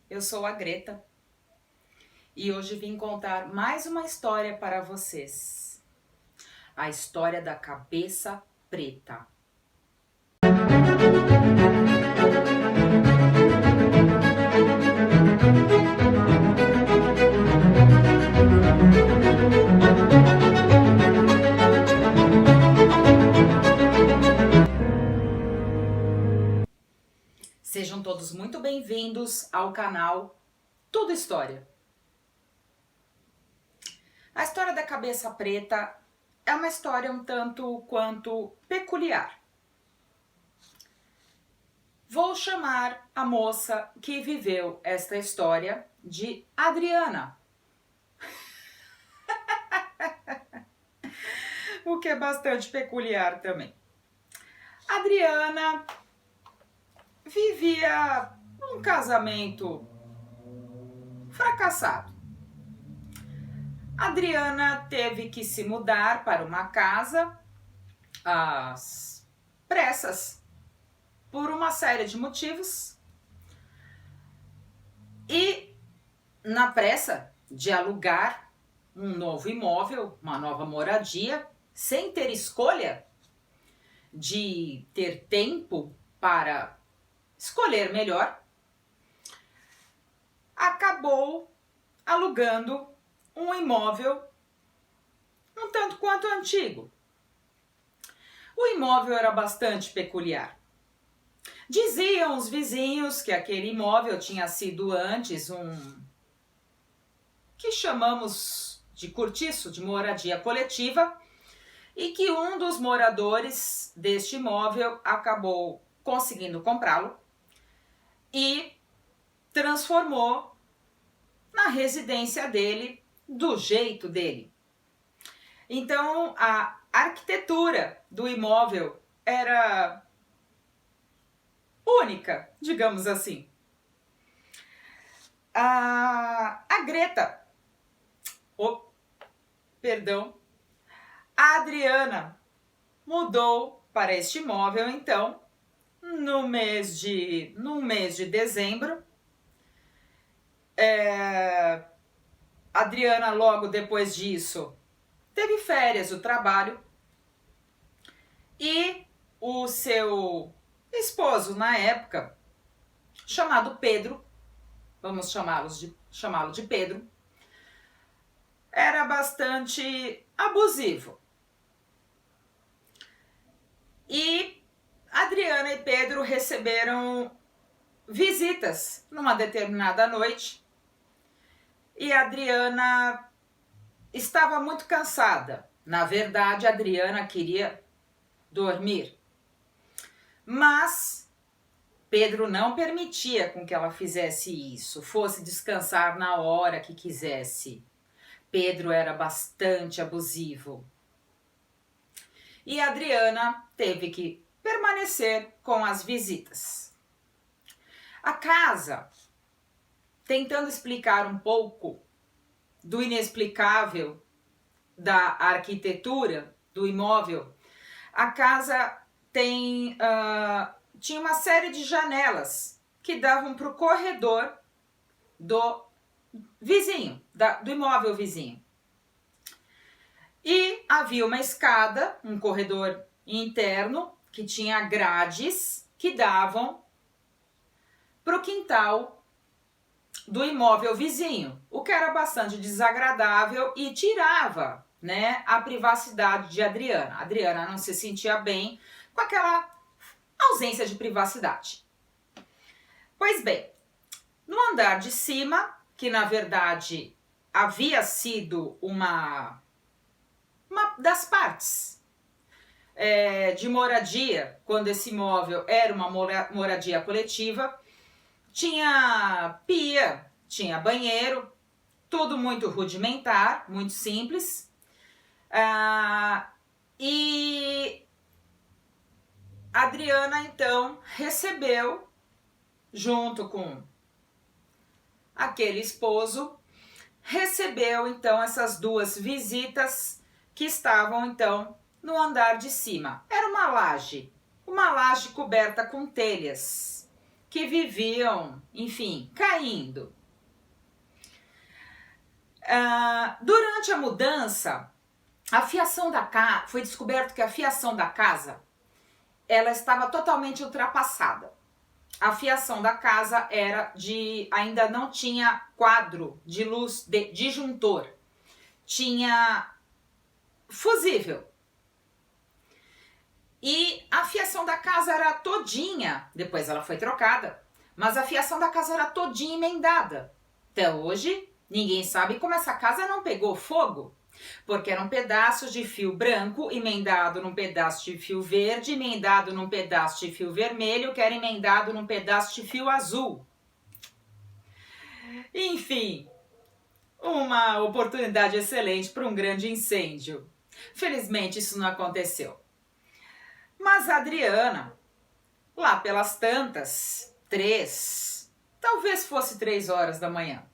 eu sou a Greta e hoje vim contar mais uma história para vocês. A história da cabeça preta. Sejam todos muito bem-vindos ao canal Tudo História. A história da cabeça preta é uma história um tanto quanto peculiar. Vou chamar a moça que viveu esta história de Adriana. O que é bastante peculiar também. Adriana vivia um casamento fracassado. Adriana teve que se mudar para uma casa às pressas por uma série de motivos e na pressa de alugar um novo imóvel, uma nova moradia, sem ter escolha de ter tempo para escolher melhor, acabou alugando um imóvel um tanto quanto antigo. O imóvel era bastante peculiar. Diziam os vizinhos que aquele imóvel tinha sido antes que chamamos de cortiço, de moradia coletiva, e que um dos moradores deste imóvel acabou conseguindo comprá-lo e transformou na residência dele, do jeito dele. Então, a arquitetura do imóvel era única, digamos assim. A Adriana mudou para este imóvel, então, no mês de dezembro. Adriana, logo depois disso, teve férias do trabalho e o seu esposo, na época, chamado Pedro, vamos chamá-lo de Pedro, era bastante abusivo. E Adriana e Pedro receberam visitas numa determinada noite e Adriana estava muito cansada. Na verdade, Adriana queria dormir, mas Pedro não permitia com que ela fizesse isso, fosse descansar na hora que quisesse. Pedro era bastante abusivo. E Adriana teve que permanecer com as visitas. A casa, tentando explicar um pouco do inexplicável da arquitetura do imóvel, a casa tinha uma série de janelas que davam para o corredor do vizinho, do imóvel vizinho. E havia uma escada, um corredor interno, que tinha grades que davam para o quintal do imóvel vizinho, o que era bastante desagradável e tirava, né, a privacidade de Adriana. Adriana não se sentia bem com aquela ausência de privacidade. Pois bem, no andar de cima, que na verdade havia sido uma das partes de moradia, quando esse imóvel era uma moradia coletiva, tinha pia, tinha banheiro, tudo muito rudimentar, muito simples. E Adriana, então, recebeu, junto com aquele esposo, recebeu, então, essas duas visitas que estavam, então, no andar de cima. Era uma laje coberta com telhas, que viviam, enfim, caindo. Durante a mudança, foi descoberto que a fiação da casa ela estava totalmente ultrapassada. A fiação da casa ainda não tinha quadro de luz disjuntor, tinha fusível. E a fiação da casa era todinha, depois ela foi trocada, mas a fiação da casa era todinha emendada. Até hoje, ninguém sabe como essa casa não pegou fogo, porque eram pedaços de fio branco emendado num pedaço de fio verde, emendado num pedaço de fio vermelho, que era emendado num pedaço de fio azul. Enfim, uma oportunidade excelente para um grande incêndio. Felizmente isso não aconteceu. Mas a Adriana, lá pelas tantas, 3 horas da manhã,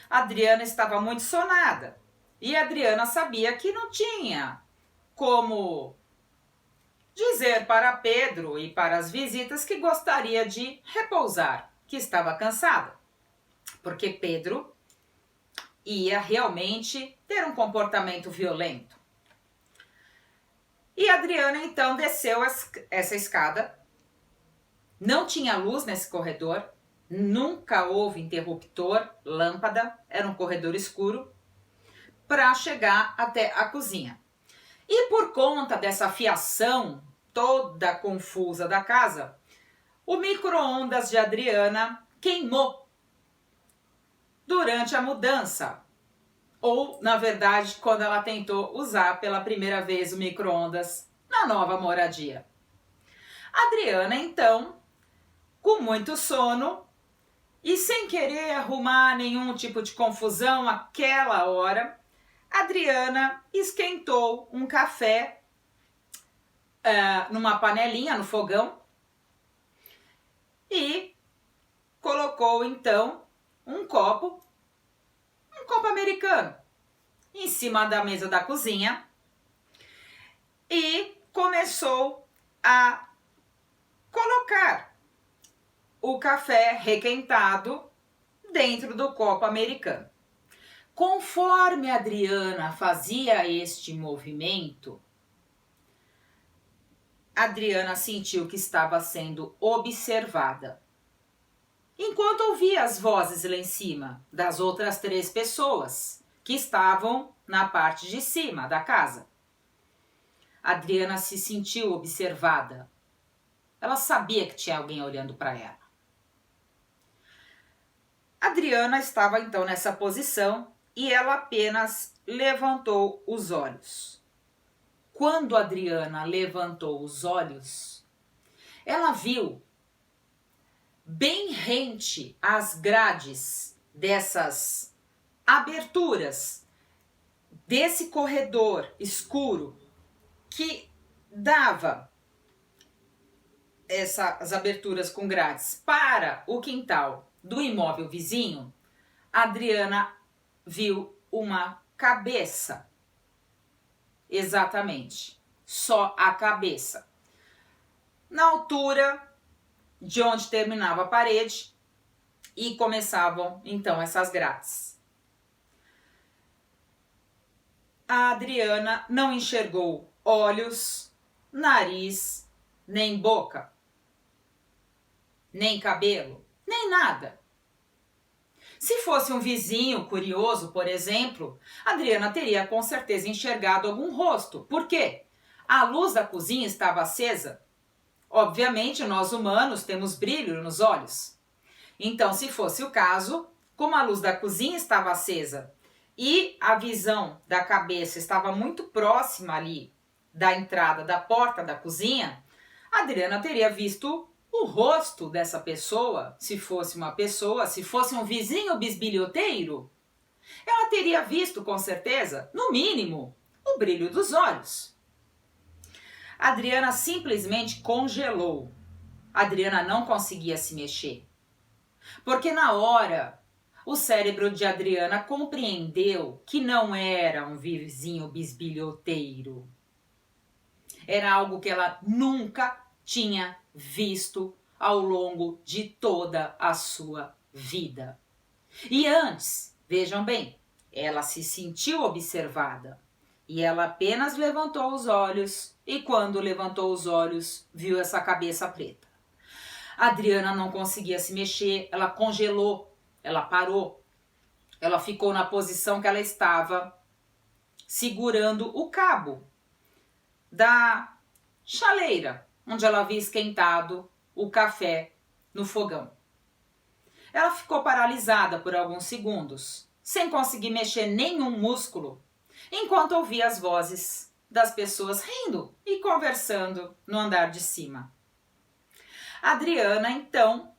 a Adriana estava muito sonada. E a Adriana sabia que não tinha como dizer para Pedro e para as visitas que gostaria de repousar, que estava cansada. Porque Pedro ia realmente ter um comportamento violento. E a Adriana então desceu essa escada. Não tinha luz nesse corredor, nunca houve interruptor, lâmpada, era um corredor escuro, para chegar até a cozinha. E por conta dessa fiação toda confusa da casa, o micro-ondas de Adriana queimou durante a mudança. Ou, na verdade, quando ela tentou usar pela primeira vez o micro-ondas na nova moradia. Adriana, então, com muito sono e sem querer arrumar nenhum tipo de confusão àquela hora, Adriana esquentou um café numa panelinha no fogão e colocou então um copo americano em cima da mesa da cozinha e começou a colocar o café requentado dentro do copo americano. Conforme a Adriana fazia este movimento, Adriana sentiu que estava sendo observada. Enquanto ouvia as vozes lá em cima das outras 3 pessoas que estavam na parte de cima da casa. Adriana se sentiu observada. Ela sabia que tinha alguém olhando para ela. Adriana estava então nessa posição e ela apenas levantou os olhos. Quando Adriana levantou os olhos, ela viu bem rente às grades dessas aberturas desse corredor escuro que dava essas aberturas com grades para o quintal do imóvel vizinho, Adriana viu uma cabeça. Exatamente, só a cabeça. Na altura de onde terminava a parede e começavam então essas grades. A Adriana não enxergou olhos, nariz, nem boca, nem cabelo, nem nada. Se fosse um vizinho curioso, por exemplo, Adriana teria com certeza enxergado algum rosto. Por quê? A luz da cozinha estava acesa. Obviamente, nós humanos temos brilho nos olhos. Então, se fosse o caso, como a luz da cozinha estava acesa e a visão da cabeça estava muito próxima ali da entrada da porta da cozinha, Adriana teria visto o rosto dessa pessoa, se fosse uma pessoa, se fosse um vizinho bisbilhoteiro, ela teria visto com certeza, no mínimo, o brilho dos olhos. Adriana simplesmente congelou. Adriana não conseguia se mexer. Porque na hora, o cérebro de Adriana compreendeu que não era um vizinho bisbilhoteiro. Era algo que ela nunca tinha visto ao longo de toda a sua vida. E antes, vejam bem, ela se sentiu observada e ela apenas levantou os olhos e quando levantou os olhos, viu essa cabeça preta. A Adriana não conseguia se mexer, ela congelou, ela parou, ela ficou na posição que ela estava, segurando o cabo da chaleira, onde ela havia esquentado o café no fogão. Ela ficou paralisada por alguns segundos, sem conseguir mexer nenhum músculo, enquanto ouvia as vozes das pessoas rindo e conversando no andar de cima. A Adriana, então,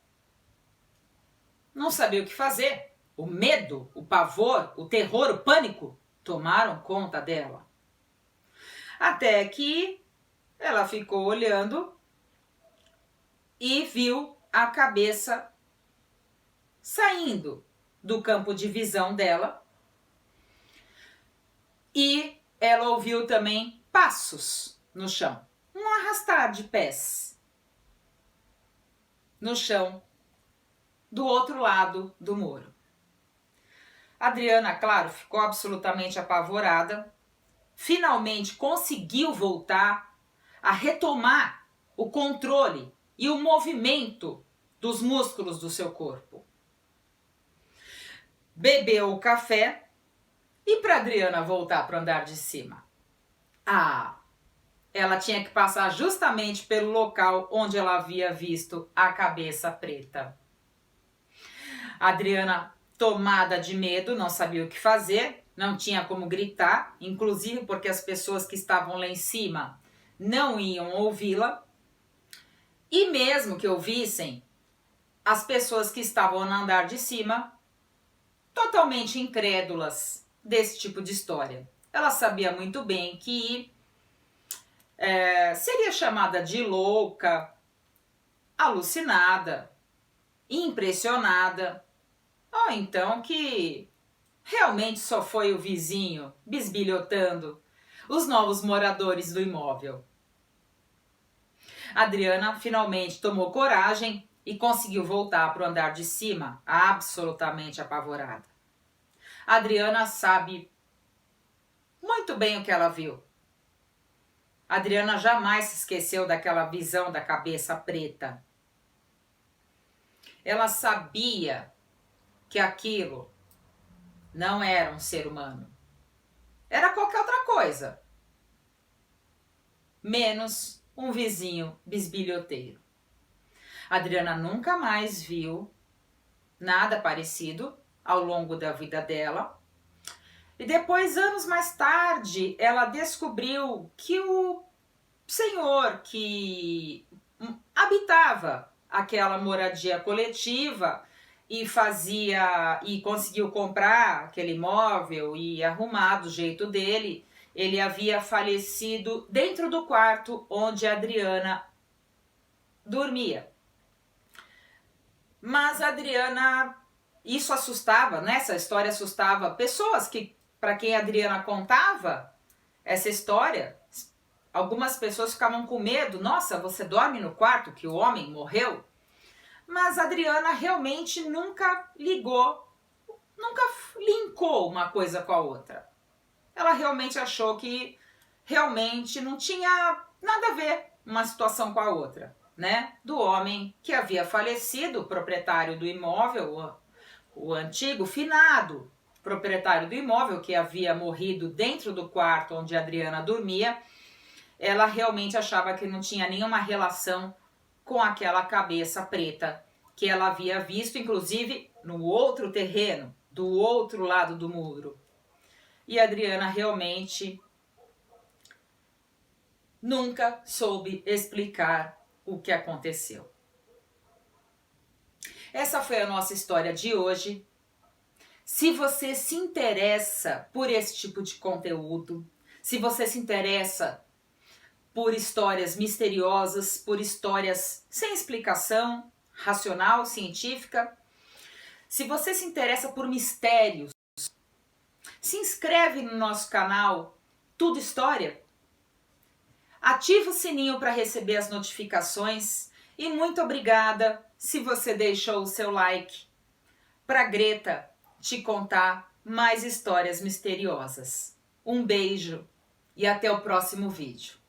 não sabia o que fazer. O medo, o pavor, o terror, o pânico tomaram conta dela. Até que ela ficou olhando e viu a cabeça saindo do campo de visão dela. E ela ouviu também passos no chão. Um arrastar de pés no chão do outro lado do muro. A Adriana, claro, ficou absolutamente apavorada. Finalmente conseguiu voltar a retomar o controle e o movimento dos músculos do seu corpo. Bebeu o café e para Adriana voltar para o andar de cima, ela tinha que passar justamente pelo local onde ela havia visto a cabeça preta. A Adriana, tomada de medo, não sabia o que fazer, não tinha como gritar, inclusive porque as pessoas que estavam lá em cima não iam ouvi-la. E mesmo que ouvissem, as pessoas que estavam no andar de cima, totalmente incrédulas desse tipo de história. Ela sabia muito bem que seria chamada de louca, alucinada, impressionada, ou então que realmente só foi o vizinho bisbilhotando os novos moradores do imóvel. A Adriana finalmente tomou coragem e conseguiu voltar para o andar de cima, absolutamente apavorada. A Adriana sabe muito bem o que ela viu. A Adriana jamais se esqueceu daquela visão da cabeça preta. Ela sabia que aquilo não era um ser humano. Era qualquer outra coisa, menos um vizinho bisbilhoteiro. A Adriana nunca mais viu nada parecido ao longo da vida dela. E depois, anos mais tarde, ela descobriu que o senhor que habitava aquela moradia coletiva e conseguiu comprar aquele imóvel e arrumar do jeito dele, ele havia falecido dentro do quarto onde a Adriana dormia. Mas a Adriana, isso assustava, né? Essa história assustava pessoas que, para quem a Adriana contava essa história, algumas pessoas ficavam com medo. Nossa, você dorme no quarto que o homem morreu? Mas a Adriana realmente nunca linkou uma coisa com a outra. Ela realmente achou que realmente não tinha nada a ver uma situação com a outra, né? Do homem que havia falecido, o proprietário do imóvel, o antigo finado proprietário do imóvel que havia morrido dentro do quarto onde a Adriana dormia. Ela realmente achava que não tinha nenhuma relação com aquela cabeça preta que ela havia visto, inclusive no outro terreno, do outro lado do muro. E a Adriana realmente nunca soube explicar o que aconteceu. Essa foi a nossa história de hoje. Se você se interessa por esse tipo de conteúdo, se você se interessa por histórias misteriosas, por histórias sem explicação racional, científica, se você se interessa por mistérios, se inscreve no nosso canal Tudo História, ativa o sininho para receber as notificações E muito obrigada se você deixou o seu like para Greta te contar mais histórias misteriosas. Um beijo e até o próximo vídeo.